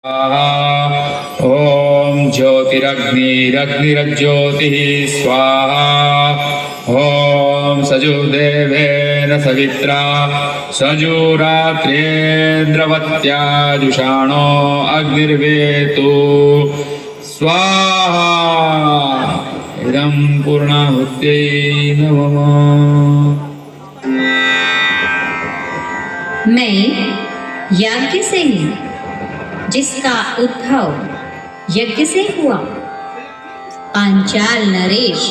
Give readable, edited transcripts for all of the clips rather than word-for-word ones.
ओम ज्योतिरग्निरग्निरज्योतिः स्वाहा। ओम सजुदेवेन सवित्रा सजुरात्रेन्द्रवत्याजुषाणो अग्निर्वेतु स्वाहा। इदं पूर्णाहुत्यै नमः। मैं याज्ञ से हूँ जिसका उद्भव यज्ञ से हुआ। पांचाल नरेश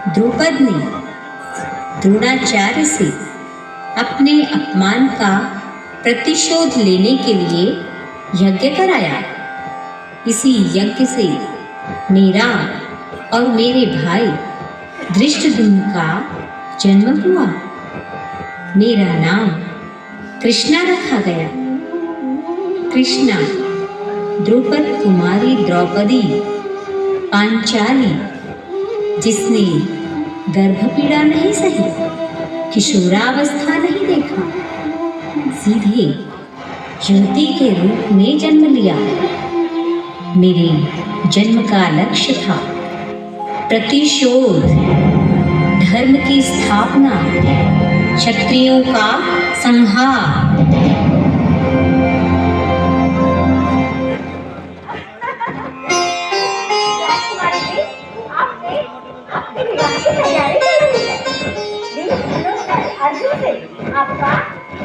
द्रुपद ने द्रोणाचार्य से अपने अपमान का प्रतिशोध लेने के लिए यज्ञ कराया। इसी यज्ञ से मेरा और मेरे भाई धृष्टद्युम्न का जन्म हुआ। मेरा नाम कृष्णा रखा गया। कृष्णा द्रुपद कुमारी द्रौपदी पांचाली जिसने गर्भपीड़ा नहीं सही, किशोरावस्था नहीं देखा, सीधे युवती के रूप में जन्म लिया। मेरे जन्म का लक्ष्य था प्रतिशोध, धर्म की स्थापना, क्षत्रियों का संहार।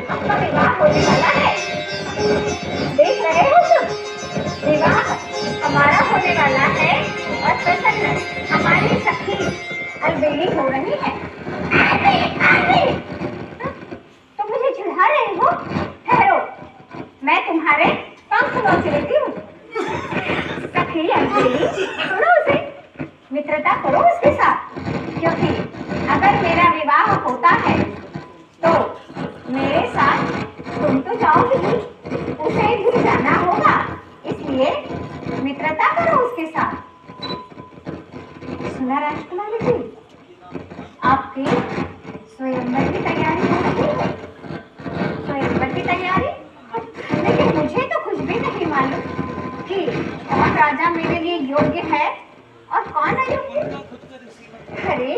आपका विवाह होने वाला है। देख रहे हो तुम, विवाह हमारा होने वाला है और प्रसन्न हमारी सखी अलबेली हो रही है। तुम मुझे चिढ़ा रहे हो? ठहरो, मैं तुम्हारे पंख नोच लेती हूँ। सखी अलबेली, सुनो उसे, मित्रता करो उसके साथ, क्योंकि अगर मेरा विवाह होता है तो मेरे साथ तुम तो जाओगी ही, उसे भी जाना होगा, इसलिए मित्रता करो उसके साथ। सुना राजकुमारी जी, आपकी स्वयंवर की तैयारी हो रही है। स्वयंवर की तैयारी? लेकिन मुझे तो कुछ भी नहीं मालूम कि कौन राजा मेरे लिए योग्य है और कौन अयोग्य। अरे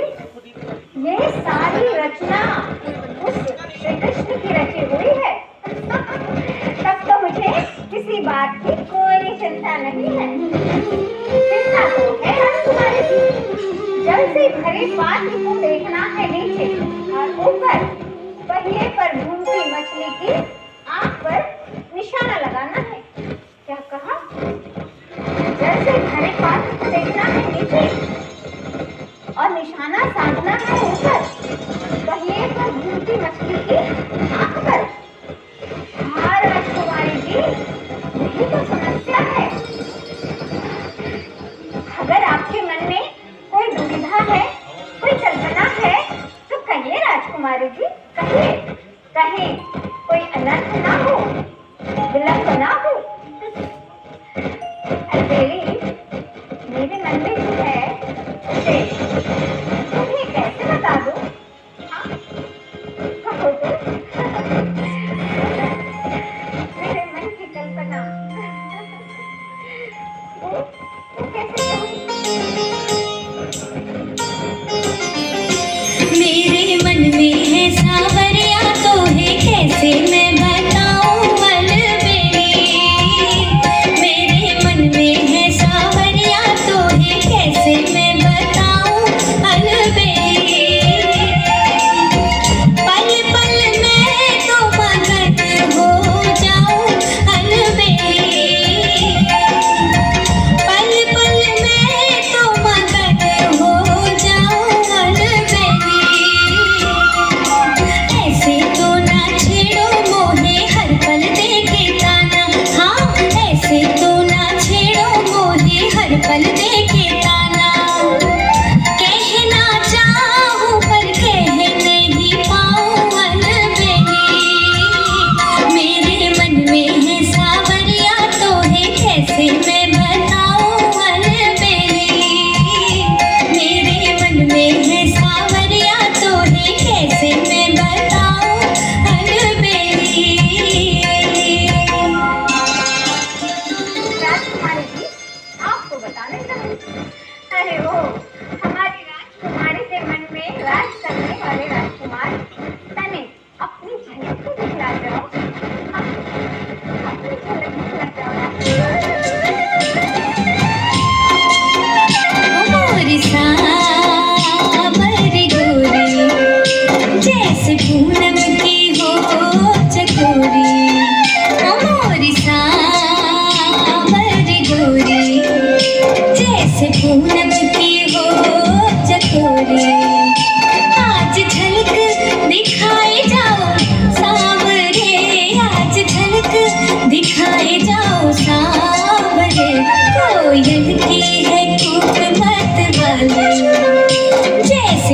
ये सारी रचना उस श्री कृष्ण की रची हुई है। तब तो मुझे किसी बात की कोई चिंता नहीं है। चिंता तो है राजकुमारी जी, जल से भरे पात्र को देखना है नीचे और ऊपर पहिए पर घूमती मछली की आंख पर निशाना लगाना है। क्या कहा? जल से भरे पात्र को देखना है नीचे और निशाना साधना है ऊपर पहिए पर घूमती मछली की आंख पर। हाँ राजकुमारी जी, यही तो समस्या है। अगर आपके मन में कोई दुविधा है, कोई कल्पना है, तो कहिए राजकुमारी जी, कहिए। कहें कोई अनर्थ ना हो, विलंब ना हो। अलबेली, मेरे मन में जो है उसे तुम्हें कैसे बता दूं? हाँ? कहो तो। मेरे मन की कल्पना वो कैसे कहूं? मेरे मन में है सावरिया तो है कैसे मैं बताऊं अलबेली। मेरे मन में है सावरिया तो है कैसे मैं बताऊं अलबेली। पल पल मैं तो मगन हो जाऊं अलबेली। पल पल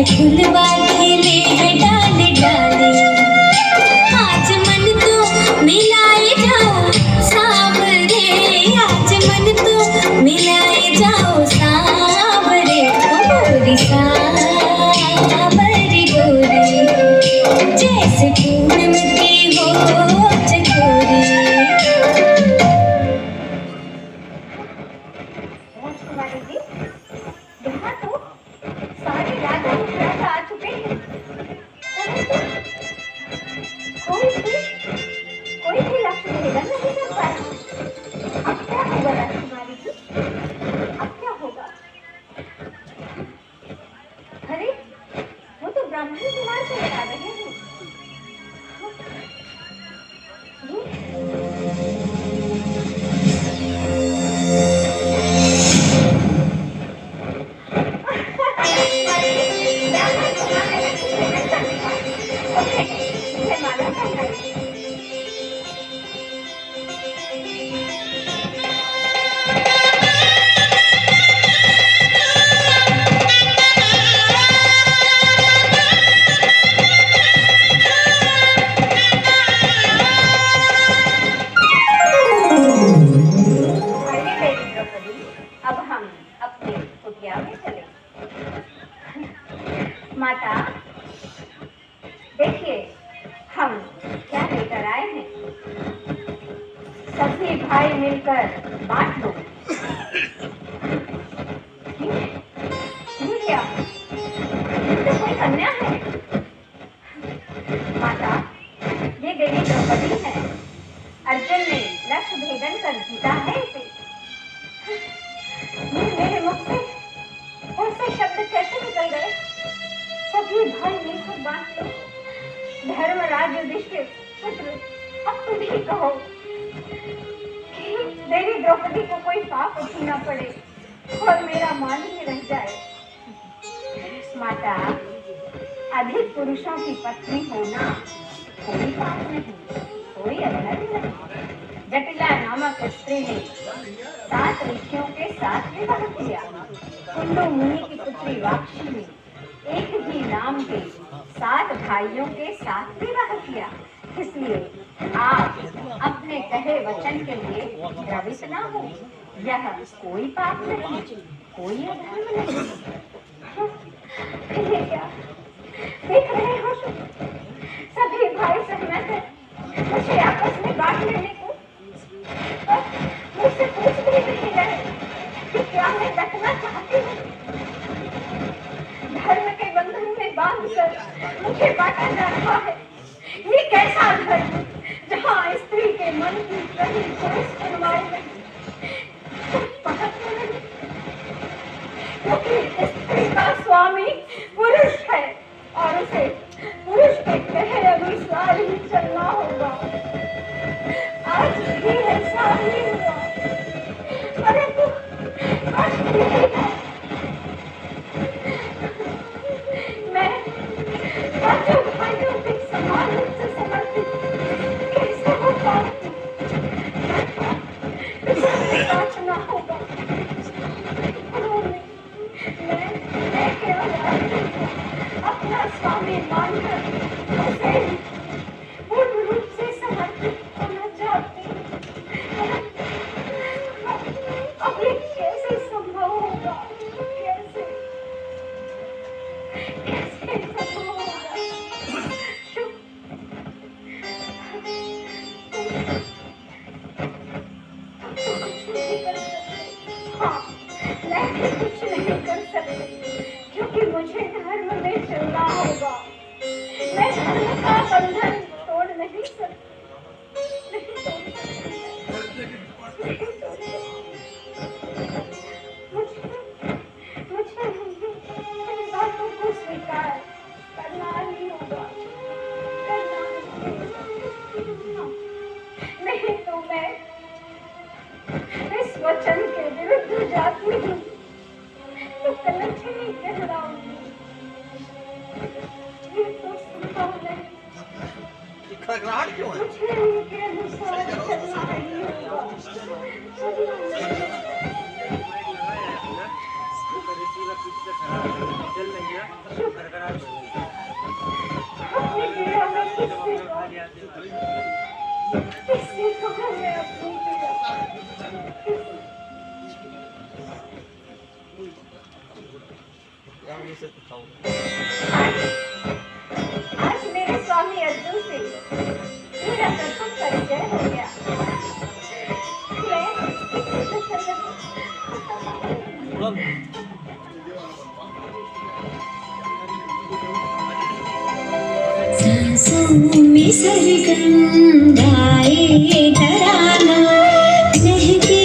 झुलवा खेले है डाले डाले आज मन तो मिलाए जाओ सावरे आज मन तो मिलाए जाओ सावरे गोरी सावरी गोरी जैसे पूनम की हो चकोरी। राजकुमारी जी, यहाँ तो सारे राजा महाराजा आ चुके हैं, परंतु कोई भी लक्ष्य भेदन नहीं कर पाया। अब क्या होगा राजकुमारी जी, अब क्या होगा? अरे वो तो ब्राह्मणी कुमार चले आ रहे हैं। अब हम अपने कुटिया में चले। माता देखिए हम क्या लेकर आए हैं, सभी भाई मिलकर बांट लो। ये क्या, ये तो कोई कन्या है। माता ये देवी द्रौपदी है, अर्जुन ने लक्ष्य भेदन कर जीता है इसे। ये मेरे मुख से ऐसे शब्द कैसे निकल गए? सभी भाई मिलकर बांट लो। धर्मराज युधिष्ठिर पुत्र, अब तुम ही कहो कि देवी द्रौपदी को कोई पाप उठना पड़े और मेरा मान ही रह जाए। माता अधिक पुरुषों की पत्नी होना कोई पाप नहीं, कोई अधर्म नहीं। जटिला नामक स्त्री ने 7 ऋषियों के साथ विवाह किया। कुंडू मुनि की पुत्री वाक्षी ने एक ही नाम के 7 भाइयों के साथ विवाह किया। इसलिए आप अपने कहे वचन के लिए द्रवित ना हो। यह कोई पाप नहीं, कोई अधर्म नहीं। ये क्या देख रहे हो? सभी भाई सहमत है मुझे आपस में बांट लेने को। मुझसे पूछ भी नहीं रहे कि क्या मैं रखना चाहती हूँ। धर्म के बंधन में बांधकर मुझे बांटा जा रहा है। ये कैसा धर्म जहाँ स्त्री के मन की कहीं कोई सुनवाई नहीं, क्योंकि स्त्री का स्वामी पुरुष है और उसे पुरुष के कहे अनुसार ही चलना होगा। आज भी ऐसा ही हुआ, परंतु कष्ट भी है। मैं पांचों भाइयों के समान रूप से समर्पित कैसे हो पाऊंगी? सोचना होगा। मैं केवल अपना स्वामी मानकर उसे पूर्ण रूप से समर्पित होना चाहती हूँ। अब ये कैसे संभव होगा? कैसे संभव होगा? हाँ, मैं भी कुछ नहीं कर सकती क्योंकि मुझे धर्म में चलना होगा। मैं धर्म का बंधन तोड़ नहीं सकती। मुझे मेरी बातों को स्वीकार करना ही होगा। नहीं तो मैं इस वचन के विरुद्ध जाती हूँ तो गलत ही कहलाऊंगी। ये तो संभव नहीं। मुझे इनके अनुसार चलना ही होगा। अपनी पीड़ा में किससे कहूँ मैं अपनी पीड़ा? आज मेरे स्वामी अर्जुन से मेरा प्रथम परिचय हो गया। सांसों में सरगम गाए तराना, महके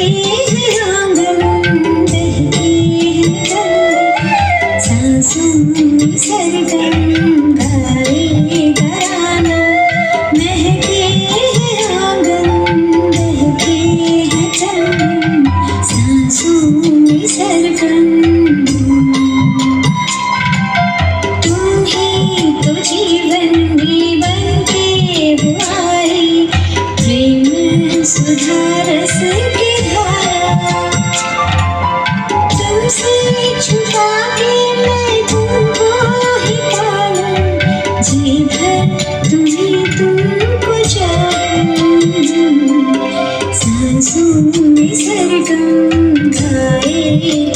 हैं आंगन, बहके हैं चंदन। सांसों में सरगम गाए तराना, महके हैं आंगन, बहके हैं चंदन। सांसों में सरगम तो जीवन में बनके बुआई, प्रेम सुधा रस की धारा। तुमसे छुपा के मैं तुमको ही पालूं, जी भर तुमको चाहूं। सांसों में सरगम गाए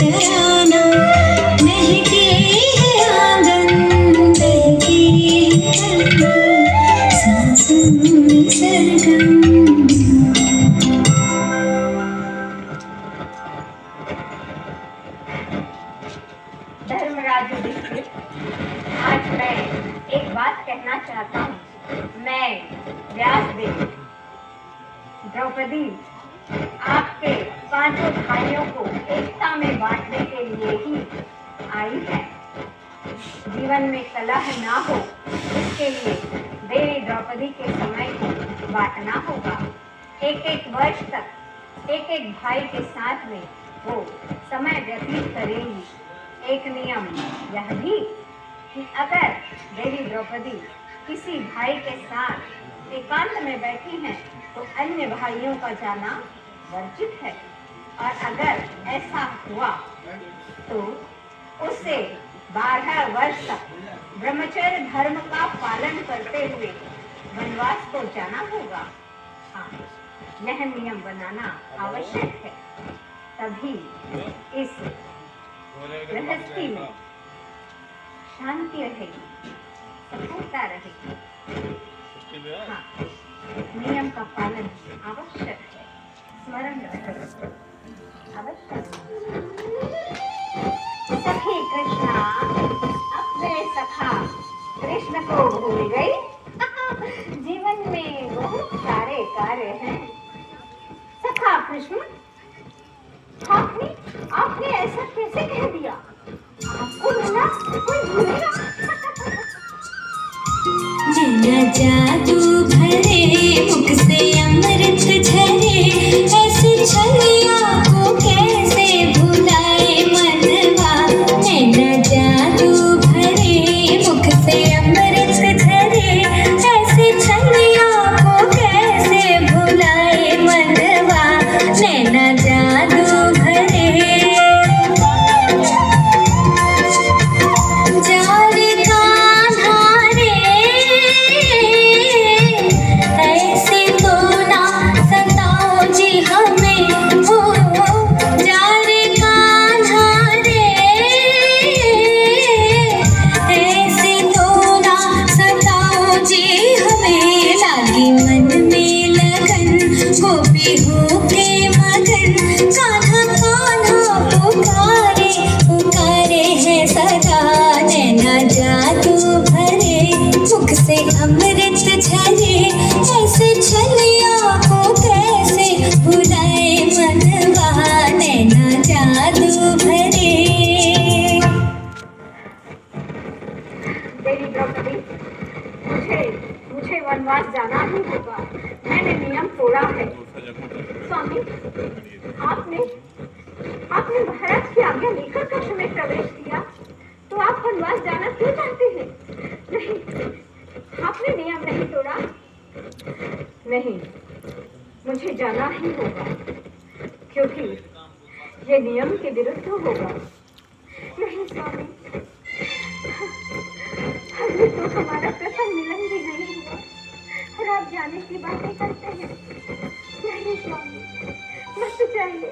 तराना, महके हैं आंगन, बहके हैं चंदन। सांसों में सरगम। धर्मराज युधिष्ठिर, आज मैं एक बात कहना चाहता हूँ। मैं व्यासदेव द्रौपदी आपके पांचों भाइयों को एकता में बांटने के लिए ही आई है। जीवन में कलह ना हो, इसके लिए देवी द्रौपदी के समय को बांटना होगा। एक एक वर्ष तक एक एक भाई के साथ में वो समय व्यतीत करेंगी। एक नियम यह भी कि अगर देवी द्रौपदी किसी भाई के साथ एकांत में बैठी हैं तो अन्य भाइयों का जाना वर्जित है, और अगर ऐसा हुआ तो उसे 12 वर्ष तक ब्रह्मचर्य धर्म का पालन करते हुए वनवास को जाना होगा। हाँ, यह नियम बनाना आवश्यक है, तभी इस गृहस्थी में शांति रहेगी, सफलता रहेगी। हाँ, नियम का पालन आवश्यक है, स्मरण रखें आवश्यक। सखी कृष्णा अपने सखा कृष्ण को भूल गई। जीवन में बहुत सारे कार्य हैं। सखा कृष्ण, आपने ऐसा कैसे कह दिया? आपको मिला कोई भूलेगा? जना जादू भरे मुख से अमृत झरे, ऐसे छलिया को कैसे भुलाए मनवा। जना जादू भरे मुख से अमृत झरे, ऐसे छलिया को कैसे भुलाए मनवा। नैना जादू भरे जारे कान्हा रे, ऐसे तो ना सताओ जी हमें हो। जारे कान्हा रे, ऐसे तो ना सताओ जी हमें। लागी मन में लगन गोपी हो के मगन, कान्हा कान्हा पुकारे पुकारे है सदा। नैना जादू भरे मुख से अमृत झरे, ऐसे छलिया को कैसे भुलाए मनवा। नैना जादू भरे। देवी द्रौपदी, मुझे वनवास जाना ही होगा। मैंने नियम तोड़ा है। स्वामी, आपने भारत की आज्ञा लेकर कक्ष में प्रवेश किया, तो आप वनवास जाना क्यों चाहते हैं? नहीं, आपने नियम नहीं तोड़ा। नहीं, मुझे जाना ही होगा, क्योंकि ये नियम के विरुद्ध होगा। नहीं स्वामी, अभी तो हमारा प्रथम मिलन भी नहीं हुआ और आप जाने की बातें करते हैं। नहीं स्वामी, मत जाइए।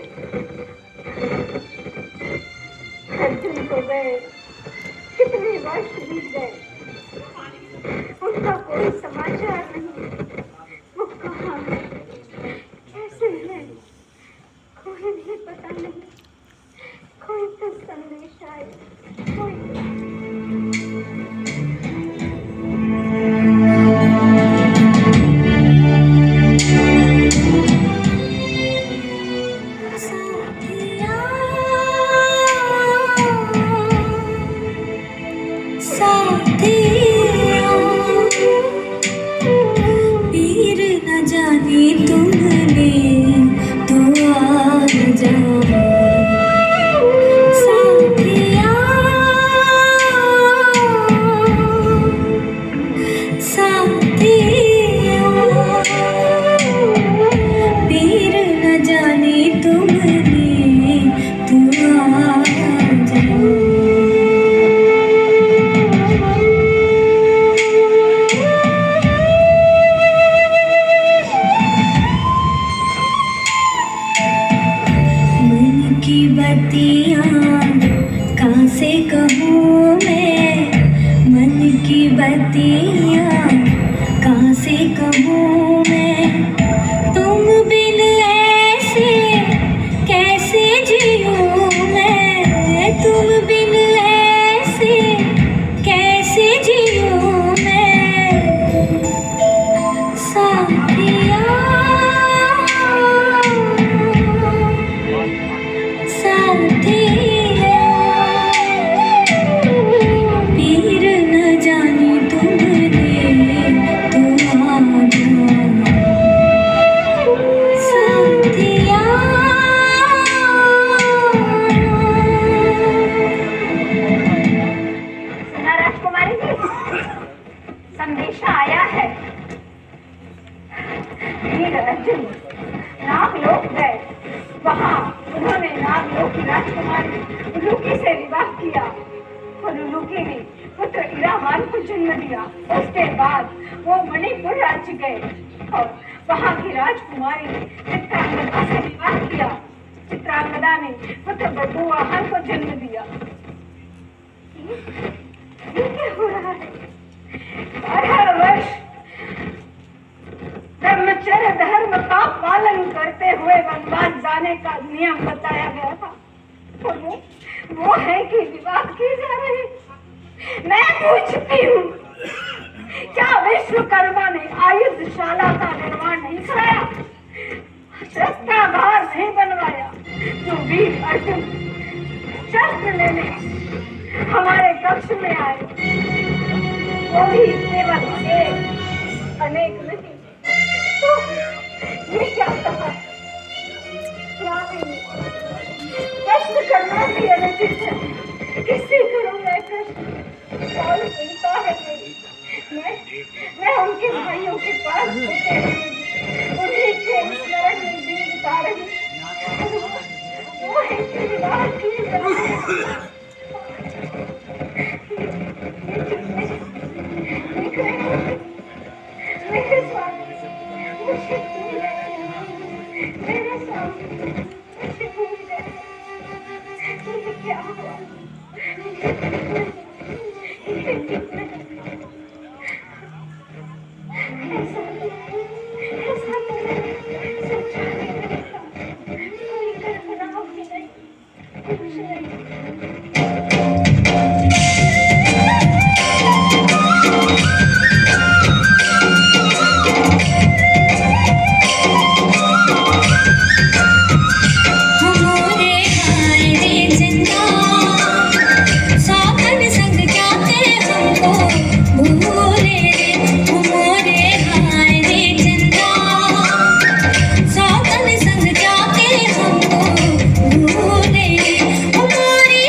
अर्जुन को गए कितने वर्ष बीत गए, उनका कोई समाचार नहीं। वो कहाँ है, कैसे है, कोई भी पता नहीं। कोई तो संदेश आए, कोई पीर न जाने तुमने तो आ जाओ साथिया, साथिया। पीर न जाने तुमने तो आ जाओ। की बत्तियाँ कहाँ से कहूँ मैं, मन की बत्तियाँ कहाँ से कहूँ मैं। तुम बिन ऐसे कैसे जीऊँ मैं, तुम बिन ऐसे कैसे जीऊँ मैं। साथिया, पीर न जाने तुमने तो आ जाओ साथिया। सुना राजकुमारी जी, संदेशा आया है। वीर अर्जुन नागलोक गए, वहाँ उन्होंने नागलोक की राजकुमारी उलूकी से विवाह किया और उलूकी ने पुत्र इरामान को जन्म दिया। उसके बाद वो मणिपुर राज्य गए और वहाँ की राजकुमारी ने चित्रांगदा से विवाह किया। चित्रांगदा ने पुत्र बभुवाहन को जन्म दिया। ये क्या हो रहा है? 12 वर्ष ब्रह्मचर्य धर्म का पालन करते हुए वनवास जाने का नियम बताया गया था और वो है कि विवाह की जा रही। मैं पूछती हूँ, क्या विश्वकर्मा ने आयुधशाला का निर्माण नहीं कराया, शस्त्रागार नहीं बनवाया, जो वीर अर्जुन शस्त्र लेने हमारे कक्ष में आए वो भी केवल एक अनेक नहीं। तो ये क्या कहा? क्या नहीं, प्रश्न करना भी अनुचित है। किसी करूँ मैं प्रश्न? कौन सुनता है मेरी? मैं उनके भाइयों के पास उन्हीं के स्मरण में दिन बिता रही। वो है कि विवाह की मेरे स्वामी, मुझे भूल गए। मेरे स्वामी, मुझे भूल गए। ये क्या हुआ? ऐसा मैंने सोचा नहीं था। कोई कल्पना भी नहीं, कुछ नहीं। सातन संग जाके हमको भूले, हमारी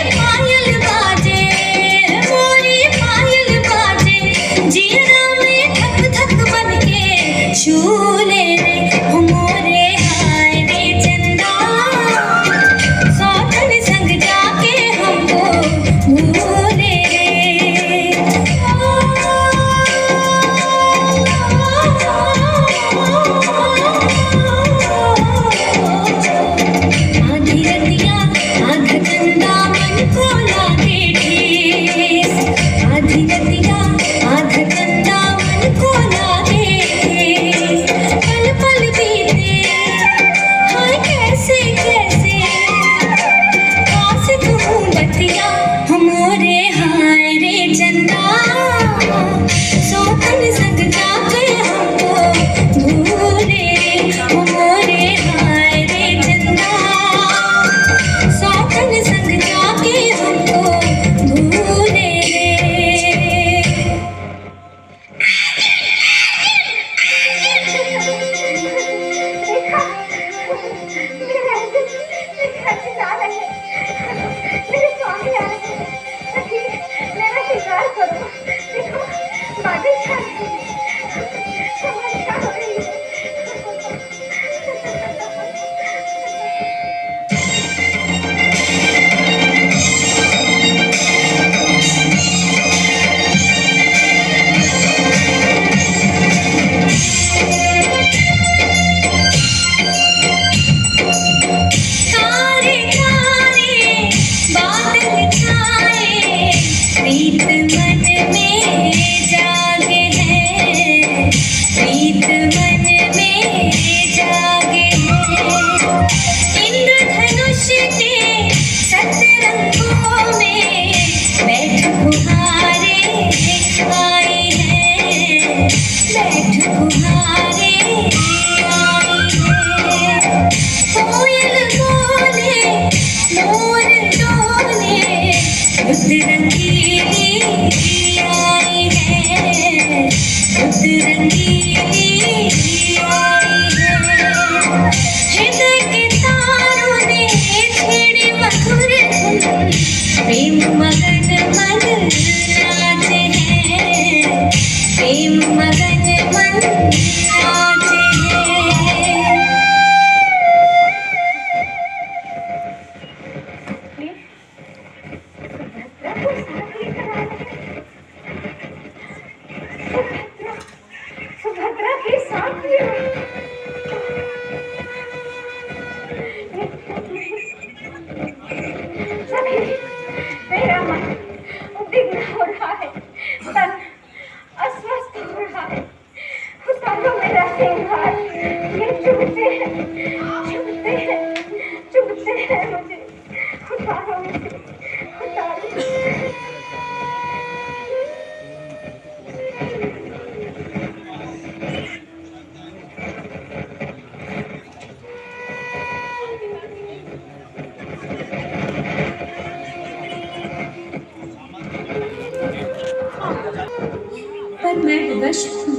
पर मैं विवश हूँ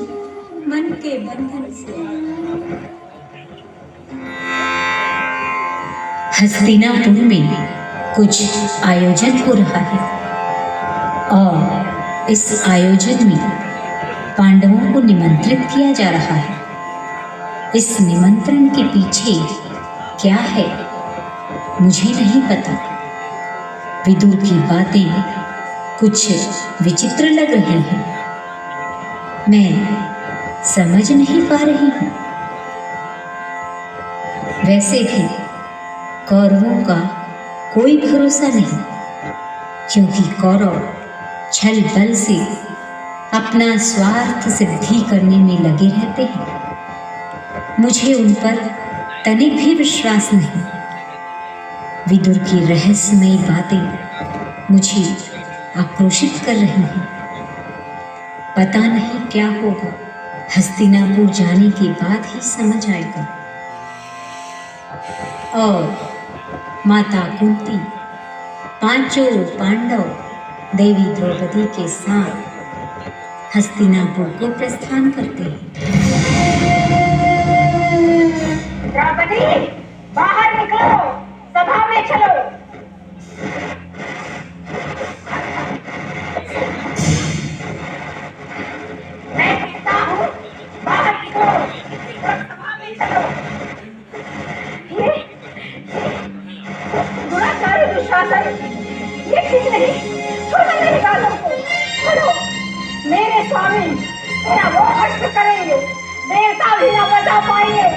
मन के बंधन से। हस्तिनापुर में कुछ आयोजन हो रहा है और इस आयोजन में पांडवों को निमंत्रित किया जा रहा है। इस निमंत्रण के पीछे क्या है मुझे नहीं पता। विदुर की बातें कुछ विचित्र लग रही हैं। मैं समझ नहीं पा रही हूँ। वैसे भी कौरवों का कोई भरोसा नहीं, क्योंकि कौरव छल बल से अपना स्वार्थ सिद्धि करने में लगे रहते हैं। मुझे उन पर तनिक भी विश्वास नहीं। विदुर की रहस्यमयी बातें मुझे आक्रोशित कर रही हैं। पता नहीं क्या होगा, हस्तिनापुर जाने के बाद ही समझ आएगा। और माता कुंती पांचों पांडव देवी द्रौपदी के साथ हस्तिनापुर को प्रस्थान करते हैं। द्रौपदी, बाहर निकलो, सभा में चलो। मैं कहता हूँ बाहर निकलो और सभा में चलो। ये दुराचारी दुशासन, ये ठीक नहीं। छोड़ो मेरे बालों को, छोड़ो। मेरे स्वामी मेरा वो हर्ष करेंगे, देवता भी न बचा पाएंगे।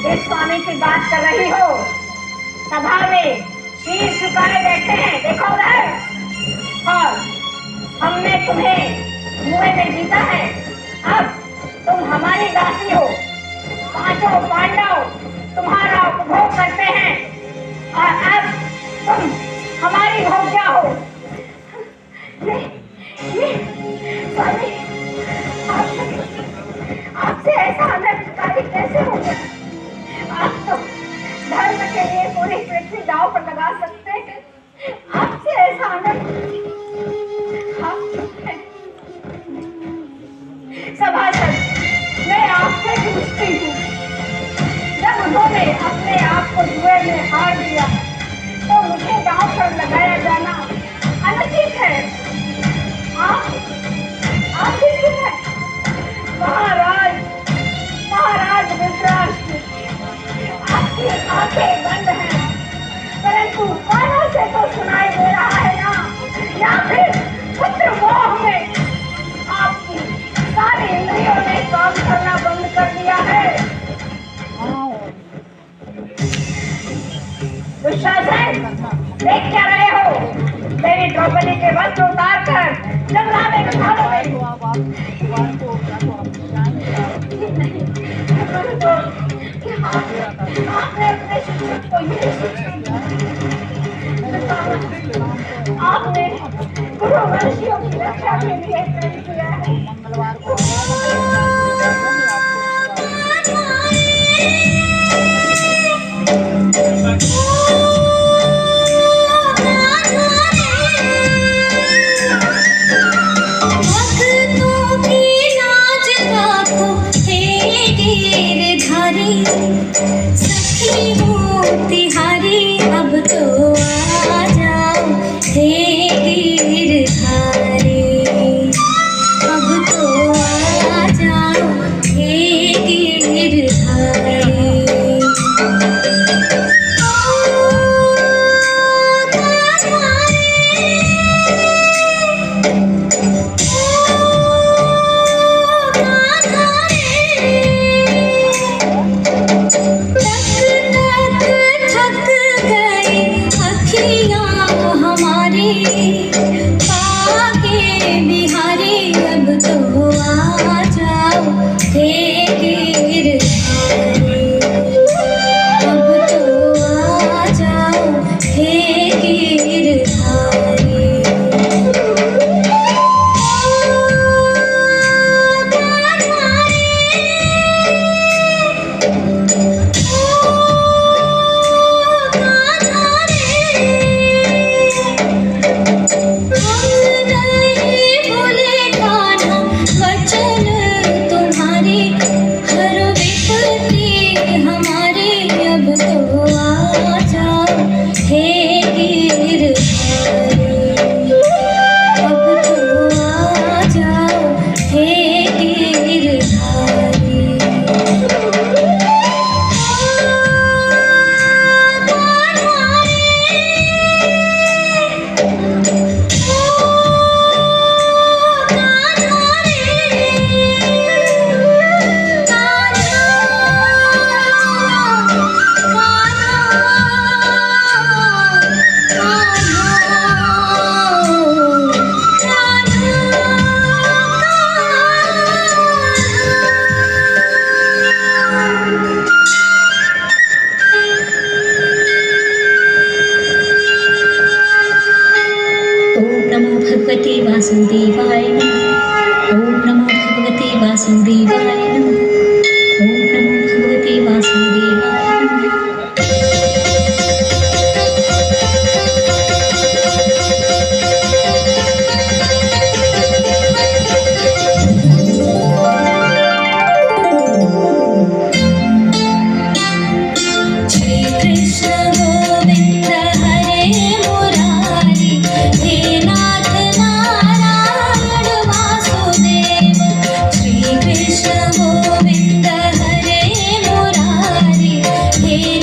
जिस स्वामी की बात कर रही हो, सभा में शीश झुकाए बैठे हैं, देखो उधर। और हमने तुम्हें कुएं में जीता है, अब तुम हमारी दासी हो। पांचों पांडव तुम्हारा उपभोग करते हैं और अब तुम हमारी भोग्या हो। ये स्वामी, आपसे ऐसा अनर्थकारी कैसे हो गया? आप तो धर्म के लिए पूरी पृथ्वी दांव पर लगा सकते हैं, आपसे ऐसा अनर्थ। सभासद, मैं आपसे पूछती हूँ, जब उन्होंने अपने आप को जुए में हार दिया तो मुझे दांव पर लगाया जाना अनुचित है। आप भी चुप है। महाराज धृतराष्ट्र, आपकी आंखें बंद हैं, परंतु कानों से तो सुनाई दे रहा है ना? या फिर पुत्र मोह में आपकी सारी इंद्रियों ने काम करना बंद कर दिया है? दुशासन, देख क्या रहे हो? मेरी द्रौपदी के वस्त्र उतार कर जंगला में बिठा दो। आपने अपने शिक्षक को ये शिक्षा दी। आपने गुरुवंशियों की रक्षा के लिए प्रेरित किया है। सखी हो तिहारी, अब तो आ जाओ हे गिरधारी।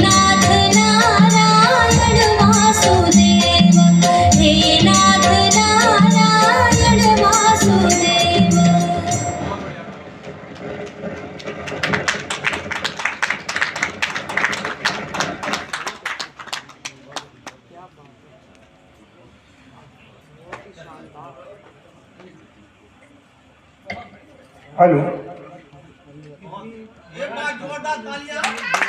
नाथ नारायण वासुदेव हे नाथ नारायण वासुदेव हेलो।